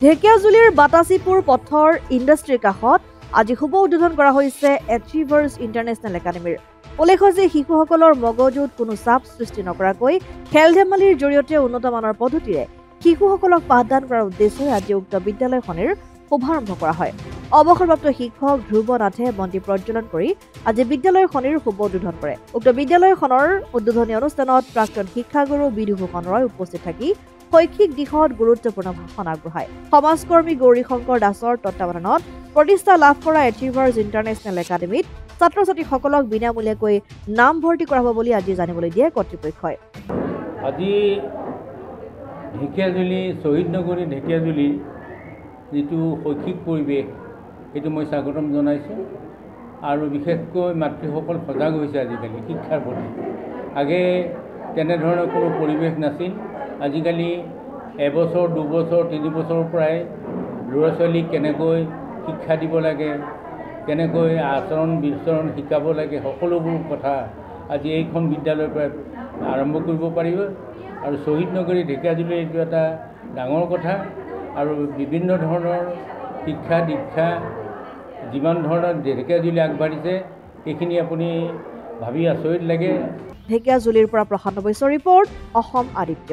ঢেকিয়াজুলিৰ বাটাচীপুৰ পথৰ ইণ্ডাষ্ট্ৰীৰ কাষত আজি শুভ উদ্বোধন কৰা হৈছে এচিভাৰ্ছ ইণ্টাৰনেশ্যনেল একাডেমীৰ। উল্লেখ্য যে শিশুসকলৰ মগজুত কোনো চাপ সৃষ্টি নকৰাকৈ খেল ধেমালিৰ জৰিয়তে উন্নত মানৰ পদ্ধতিৰে শিশুসকলক পাঠদান কৰাৰ উদ্দেশ্যে আজি উক্ত বিদ্যালয়খনিৰ শুভাৰম্ভ কৰা হয়। অৱসৰপ্ৰাপ্ত শিক্ষক ধ্ৰুৱ নাথে বন্তি প্ৰজ্বলন কৰি আজি বিদ্যালয়খনিৰ শুভ উদ্বোধন কৰে। উক্ত বিদ্যালয়খনৰ উদ্বোধনী অনুষ্ঠানত প্ৰাক্তন শিক্ষাগুৰু বিধুভূষণ ৰয় উপস্থিত থাকি শৈক্ষিক দিশত গুৰুত্বপূৰ্ণ ভাষণ আগবঢ়ায়। সমাজকৰ্মী গৌৰীশংকৰ দাসৰ তত্বাৱধানত প্ৰতিষ্ঠা লাভ কৰা এচিভাৰ্ছ ইণ্টাৰনেশ্যনেল একাডেমীত ছাত্ৰ ছাত্ৰীসকলক বিনামূলীয়াকৈ নাম ভৰ্তি কৰা হ'ব বুলি আজি জানিবলৈ দিয়ে কৰ্তৃপক্ষই। আজি ঢেকিয়াজুলি শ্বহীদ নগৰী ঢেকিয়াজুলিৰ যিটো শৈক্ষিক পৰিৱেশ সেইটো মই স্বাগতম জনাইছোঁ আৰু বিশেষকৈ মাতৃসকল সজাগ হৈছে আজিকালি শিক্ষাৰ প্ৰতি। আগে তেনেধৰণৰ কোনো পৰিৱেশ নাছিল। আজিকালি এবছৰ দুবছৰ 3 বছৰৰ পৰাই ল'ৰা ছোৱালীক কেনেকৈ শিক্ষা দিব লাগে, কেনেকৈ আচৰণ বিচৰণ শিকাব লাগে, সকলোবোৰ কথা আজি এইখন বিদ্যালয়ৰ পৰা আৰম্ভ কৰিব পাৰিব। আৰু শ্বহীদ নগৰী ঢেকিয়াজুলি এইটো এটা ডাঙৰ কথা আৰু বিভিন্ন ধৰণৰ শিক্ষা দীক্ষা যিমান ধৰণৰ ঢেকিয়াজুলি আগবাঢ়িছে সেইখিনি আপুনি ভাবি আচৰিত লাগে। ঢেকিয়াজুলিৰ পৰা প্ৰশান্ত বৈশ্যৰ ৰিপৰ্ট, অসম আদিত্য।